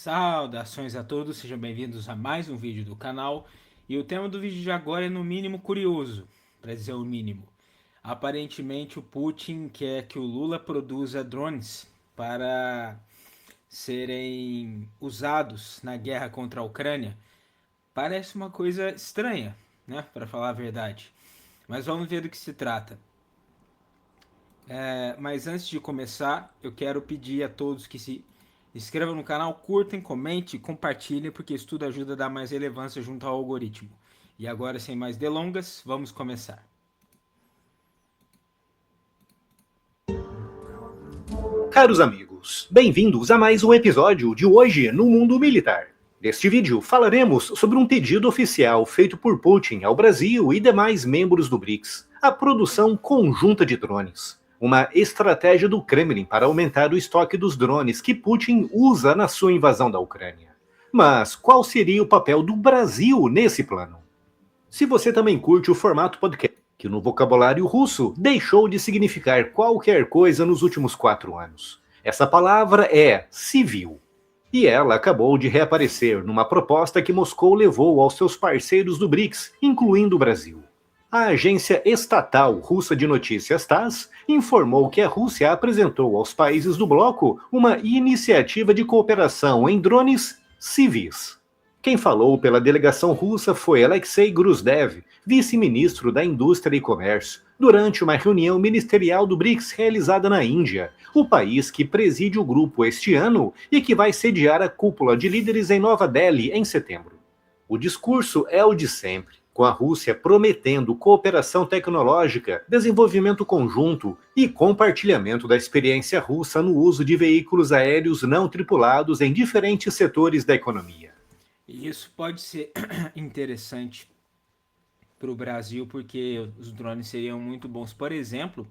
Saudações a todos, sejam bem-vindos a mais um vídeo do canal. E o tema do vídeo de agora é no mínimo curioso, para dizer o mínimo. Aparentemente o Putin quer que o Lula produza drones para serem usados na guerra contra a Ucrânia. Parece uma coisa estranha, né, para falar a verdade. Mas vamos ver do que se trata. Mas antes de começar, eu quero pedir a todos que se inscrevam no canal, curtem, comentem e compartilhem, porque isso tudo ajuda a dar mais relevância junto ao algoritmo. E agora, sem mais delongas, vamos começar. Caros amigos, bem-vindos a mais um episódio de Hoje no Mundo Militar. Neste vídeo falaremos sobre um pedido oficial feito por Putin ao Brasil e demais membros do BRICS, a produção conjunta de drones. Uma estratégia do Kremlin para aumentar o estoque dos drones que Putin usa na sua invasão da Ucrânia. Mas qual seria o papel do Brasil nesse plano? Se você também curte o formato podcast, que no vocabulário russo deixou de significar qualquer coisa nos últimos 4 anos. Essa palavra é civil. E ela acabou de reaparecer numa proposta que Moscou levou aos seus parceiros do BRICS, incluindo o Brasil. A agência estatal russa de notícias TASS informou que a Rússia apresentou aos países do bloco uma iniciativa de cooperação em drones civis. Quem falou pela delegação russa foi Alexei Gruzdev, vice-ministro da Indústria e Comércio, durante uma reunião ministerial do BRICS realizada na Índia, o país que preside o grupo este ano e que vai sediar a cúpula de líderes em Nova Delhi em setembro. O discurso é o de sempre, com a Rússia prometendo cooperação tecnológica, desenvolvimento conjunto e compartilhamento da experiência russa no uso de veículos aéreos não tripulados em diferentes setores da economia. E isso pode ser interessante para o Brasil, porque os drones seriam muito bons, por exemplo,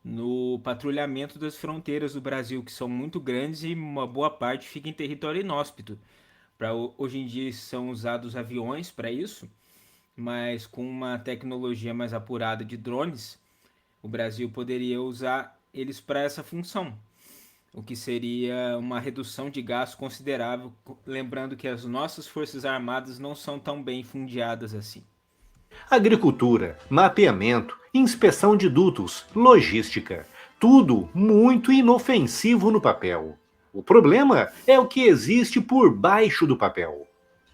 no patrulhamento das fronteiras do Brasil, que são muito grandes e uma boa parte fica em território inóspito. Hoje em dia são usados aviões para isso, mas com uma tecnologia mais apurada de drones, o Brasil poderia usar eles para essa função, o que seria uma redução de gasto considerável, lembrando que as nossas forças armadas não são tão bem fundiadas assim. Agricultura, mapeamento, inspeção de dutos, logística, tudo muito inofensivo no papel. O problema é o que existe por baixo do papel.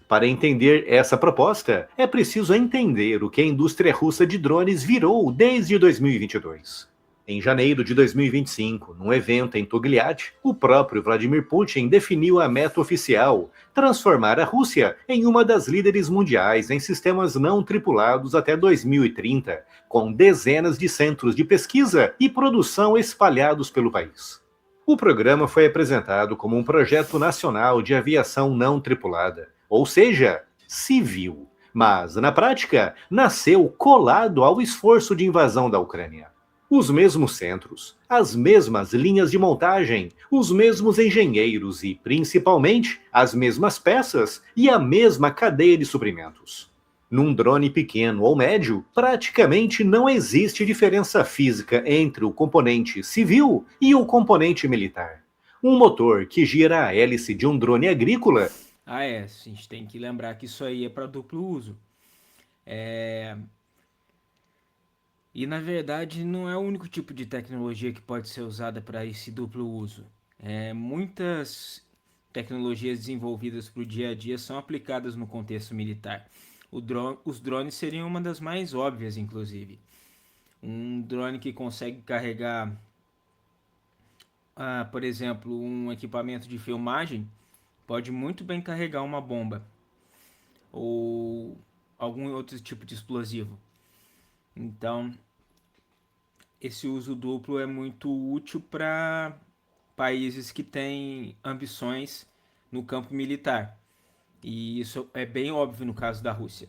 Para entender essa proposta, é preciso entender o que a indústria russa de drones virou desde 2022. Em janeiro de 2025, num evento em Togliatti, o próprio Vladimir Putin definiu a meta oficial: transformar a Rússia em uma das líderes mundiais em sistemas não tripulados até 2030, com dezenas de centros de pesquisa e produção espalhados pelo país. O programa foi apresentado como um projeto nacional de aviação não tripulada, ou seja, civil, mas, na prática, nasceu colado ao esforço de invasão da Ucrânia. Os mesmos centros, as mesmas linhas de montagem, os mesmos engenheiros e, principalmente, as mesmas peças e a mesma cadeia de suprimentos. Num drone pequeno ou médio, praticamente não existe diferença física entre o componente civil e o componente militar. Um motor que gira a hélice de um drone agrícola... A gente tem que lembrar que isso aí é para duplo uso. E na verdade não é o único tipo de tecnologia que pode ser usada para esse duplo uso. Muitas tecnologias desenvolvidas para o dia a dia são aplicadas no contexto militar. Os drones seriam uma das mais óbvias, inclusive. Um drone que consegue carregar, por exemplo, um equipamento de filmagem, pode muito bem carregar uma bomba ou algum outro tipo de explosivo. Então, esse uso duplo é muito útil para países que têm ambições no campo militar. E isso é bem óbvio no caso da Rússia.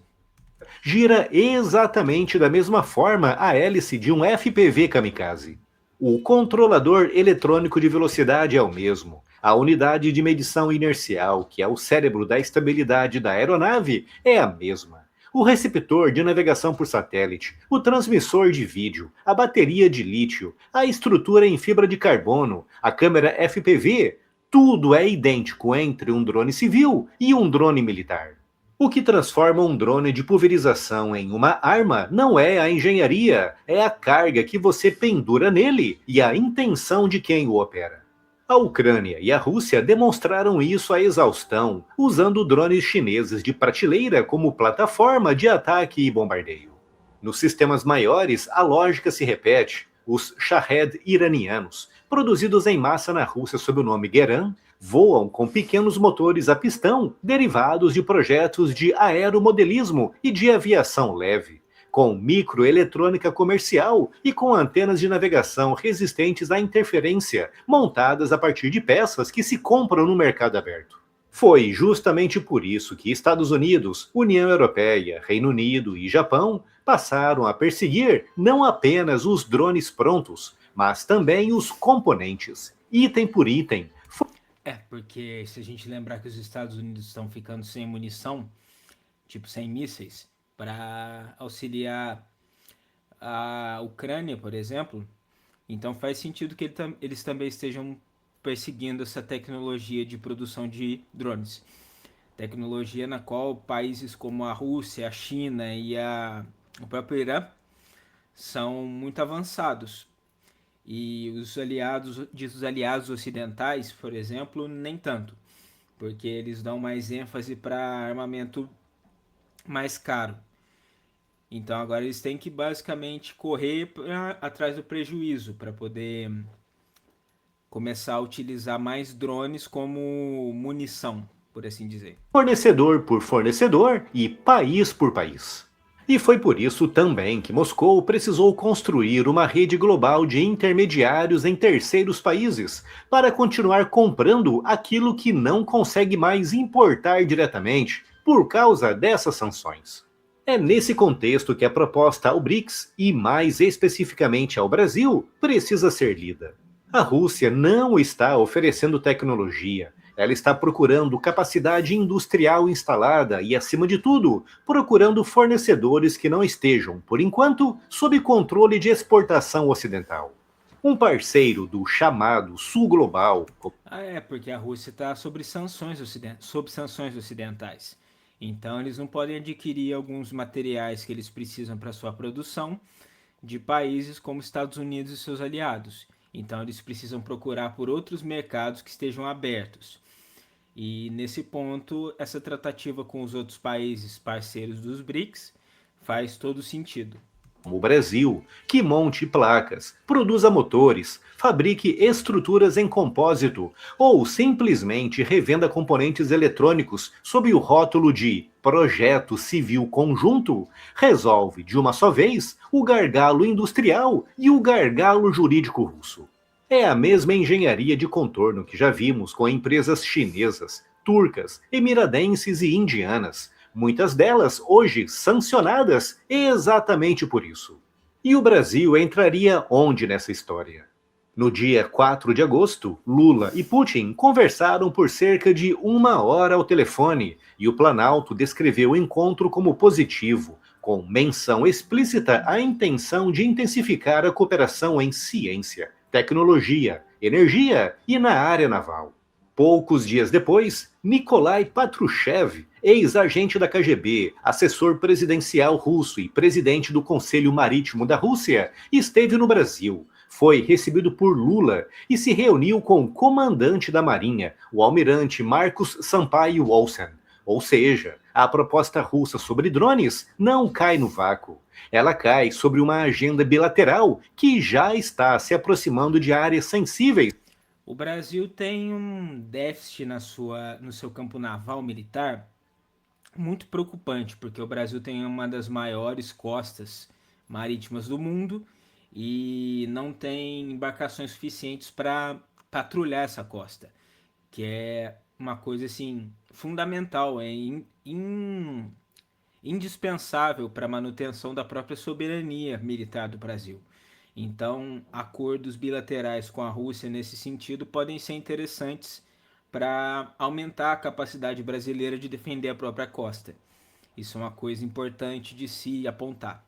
Gira exatamente da mesma forma a hélice de um FPV kamikaze. O controlador eletrônico de velocidade é o mesmo. A unidade de medição inercial, que é o cérebro da estabilidade da aeronave, é a mesma. O receptor de navegação por satélite, o transmissor de vídeo, a bateria de lítio, a estrutura em fibra de carbono, a câmera FPV, Tudo é idêntico entre um drone civil e um drone militar. O que transforma um drone de pulverização em uma arma não é a engenharia, é a carga que você pendura nele e a intenção de quem o opera. A Ucrânia e a Rússia demonstraram isso à exaustão, usando drones chineses de prateleira como plataforma de ataque e bombardeio. Nos sistemas maiores, a lógica se repete. Os Shahed iranianos, produzidos em massa na Rússia sob o nome Geran, voam com pequenos motores a pistão derivados de projetos de aeromodelismo e de aviação leve, com microeletrônica comercial e com antenas de navegação resistentes à interferência, montadas a partir de peças que se compram no mercado aberto. Foi justamente por isso que Estados Unidos, União Europeia, Reino Unido e Japão passaram a perseguir não apenas os drones prontos, mas também os componentes, item por item. Porque se a gente lembrar que os Estados Unidos estão ficando sem munição, tipo sem mísseis, para auxiliar a Ucrânia, por exemplo, então faz sentido que eles também estejam perseguindo essa tecnologia de produção de drones. Tecnologia na qual países como a Rússia, a China e o próprio Irã são muito avançados. E os aliados ocidentais, por exemplo, nem tanto, porque eles dão mais ênfase para armamento mais caro. Então agora eles têm que basicamente correr atrás do prejuízo para poder começar a utilizar mais drones como munição, por assim dizer. Fornecedor por fornecedor e país por país. E foi por isso também que Moscou precisou construir uma rede global de intermediários em terceiros países para continuar comprando aquilo que não consegue mais importar diretamente por causa dessas sanções. É nesse contexto que a proposta ao BRICS, e mais especificamente ao Brasil, precisa ser lida. A Rússia não está oferecendo tecnologia, ela está procurando capacidade industrial instalada e, acima de tudo, procurando fornecedores que não estejam, por enquanto, sob controle de exportação ocidental. Um parceiro do chamado Sul Global. Porque a Rússia está sob sanções ocidentais. Então eles não podem adquirir alguns materiais que eles precisam para sua produção de países como Estados Unidos e seus aliados. Então eles precisam procurar por outros mercados que estejam abertos. E nesse ponto, essa tratativa com os outros países parceiros dos BRICS faz todo sentido. O Brasil, que monte placas, produza motores, fabrique estruturas em compósito ou simplesmente revenda componentes eletrônicos sob o rótulo de Projeto Civil Conjunto, resolve de uma só vez o gargalo industrial e o gargalo jurídico russo. É a mesma engenharia de contorno que já vimos com empresas chinesas, turcas, emiradenses e indianas, muitas delas hoje sancionadas exatamente por isso. E o Brasil entraria onde nessa história? No dia 4 de agosto, Lula e Putin conversaram por cerca de 1 hora ao telefone e o Planalto descreveu o encontro como positivo, com menção explícita à intenção de intensificar a cooperação em ciência, tecnologia, energia e na área naval. Poucos dias depois, Nikolai Patrushev, ex-agente da KGB, assessor presidencial russo e presidente do Conselho Marítimo da Rússia, esteve no Brasil, foi recebido por Lula e se reuniu com o comandante da Marinha, o almirante Marcos Sampaio Olsen. Ou seja, a proposta russa sobre drones não cai no vácuo. Ela cai sobre uma agenda bilateral que já está se aproximando de áreas sensíveis. O Brasil tem um déficit no seu campo naval militar muito preocupante, porque o Brasil tem uma das maiores costas marítimas do mundo e não tem embarcações suficientes para patrulhar essa costa, que é uma coisa assim fundamental, indispensável para a manutenção da própria soberania militar do Brasil. Então, acordos bilaterais com a Rússia nesse sentido podem ser interessantes para aumentar a capacidade brasileira de defender a própria costa. Isso é uma coisa importante de se apontar.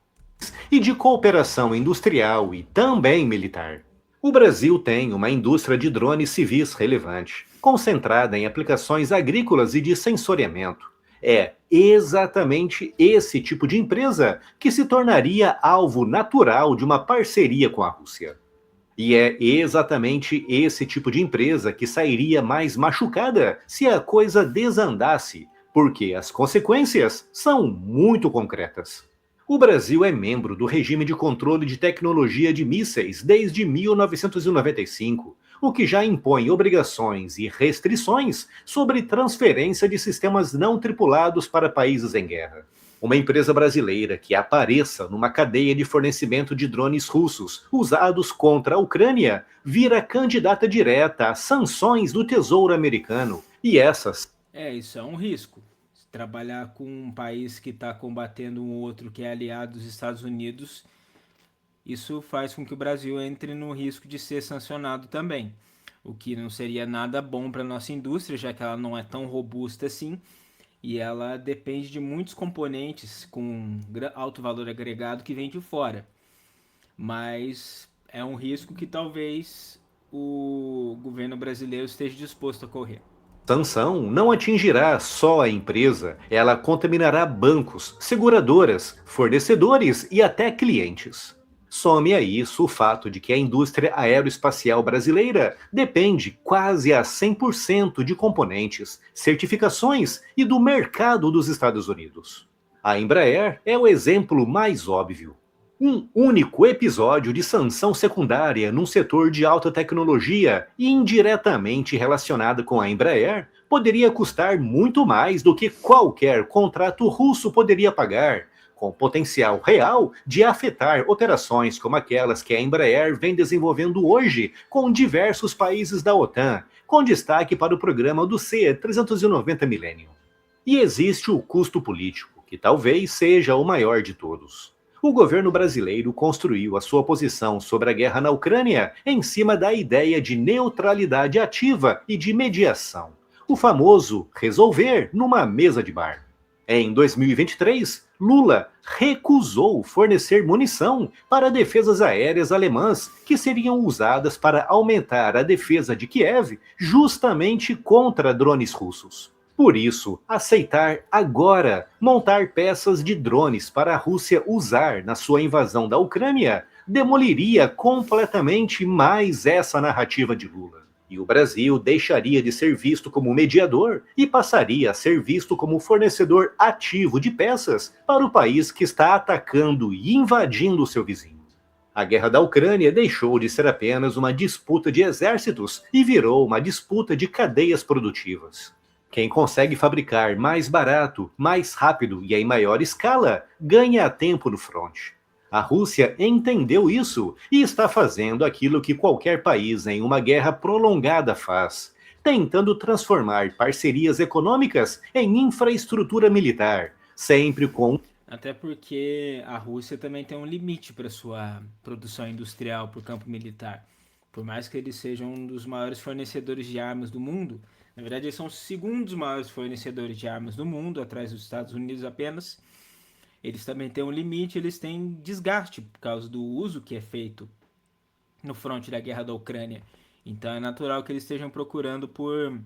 E de cooperação industrial e também militar. O Brasil tem uma indústria de drones civis relevante, concentrada em aplicações agrícolas e de sensoriamento. É exatamente esse tipo de empresa que se tornaria alvo natural de uma parceria com a Rússia. E é exatamente esse tipo de empresa que sairia mais machucada se a coisa desandasse, porque as consequências são muito concretas. O Brasil é membro do regime de controle de tecnologia de mísseis desde 1995, o que já impõe obrigações e restrições sobre transferência de sistemas não tripulados para países em guerra. Uma empresa brasileira que apareça numa cadeia de fornecimento de drones russos usados contra a Ucrânia vira candidata direta a sanções do Tesouro Americano. E essas Isso é um risco. Trabalhar com um país que está combatendo um outro que é aliado dos Estados Unidos, isso faz com que o Brasil entre no risco de ser sancionado também. O que não seria nada bom para a nossa indústria, já que ela não é tão robusta assim e ela depende de muitos componentes com alto valor agregado que vem de fora. Mas é um risco que talvez o governo brasileiro esteja disposto a correr. sanção não atingirá só a empresa, ela contaminará bancos, seguradoras, fornecedores e até clientes. Some a isso o fato de que a indústria aeroespacial brasileira depende quase a 100% de componentes, certificações e do mercado dos Estados Unidos. A Embraer é o exemplo mais óbvio. Um único episódio de sanção secundária num setor de alta tecnologia e indiretamente relacionado com a Embraer poderia custar muito mais do que qualquer contrato russo poderia pagar, com potencial real de afetar operações como aquelas que a Embraer vem desenvolvendo hoje com diversos países da OTAN, com destaque para o programa do C-390 Millennium. E existe o custo político, que talvez seja o maior de todos. O governo brasileiro construiu a sua posição sobre a guerra na Ucrânia em cima da ideia de neutralidade ativa e de mediação. O famoso resolver numa mesa de bar. Em 2023, Lula recusou fornecer munição para defesas aéreas alemãs que seriam usadas para aumentar a defesa de Kiev justamente contra drones russos. Por isso, aceitar agora montar peças de drones para a Rússia usar na sua invasão da Ucrânia demoliria completamente mais essa narrativa de Lula. E o Brasil deixaria de ser visto como mediador e passaria a ser visto como fornecedor ativo de peças para o país que está atacando e invadindo o seu vizinho. A guerra da Ucrânia deixou de ser apenas uma disputa de exércitos e virou uma disputa de cadeias produtivas. Quem consegue fabricar mais barato, mais rápido e em maior escala, ganha tempo no fronte. A Rússia entendeu isso e está fazendo aquilo que qualquer país em uma guerra prolongada faz, tentando transformar parcerias econômicas em infraestrutura militar, sempre com... Até porque a Rússia também tem um limite para sua produção industrial por campo militar. Por mais que eles sejam um dos maiores fornecedores de armas do mundo, na verdade eles são os segundos maiores fornecedores de armas do mundo, atrás dos Estados Unidos apenas. Eles também têm um limite, eles têm desgaste por causa do uso que é feito no fronte da guerra da Ucrânia. Então é natural que eles estejam procurando por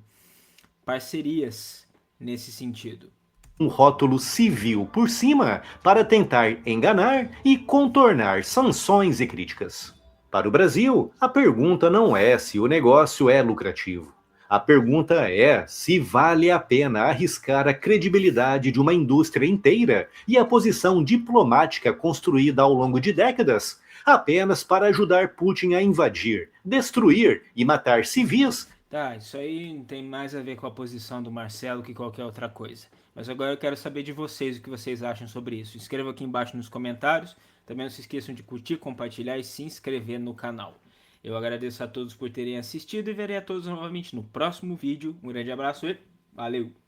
parcerias nesse sentido. Um rótulo civil por cima para tentar enganar e contornar sanções e críticas. Para o Brasil, a pergunta não é se o negócio é lucrativo. A pergunta é se vale a pena arriscar a credibilidade de uma indústria inteira e a posição diplomática construída ao longo de décadas apenas para ajudar Putin a invadir, destruir e matar civis. Tá, isso aí tem mais a ver com a posição do Marcelo que qualquer outra coisa. Mas agora eu quero saber de vocês o que vocês acham sobre isso. Escreva aqui embaixo nos comentários. Também não se esqueçam de curtir, compartilhar e se inscrever no canal. Eu agradeço a todos por terem assistido e verei a todos novamente no próximo vídeo. Um grande abraço e valeu!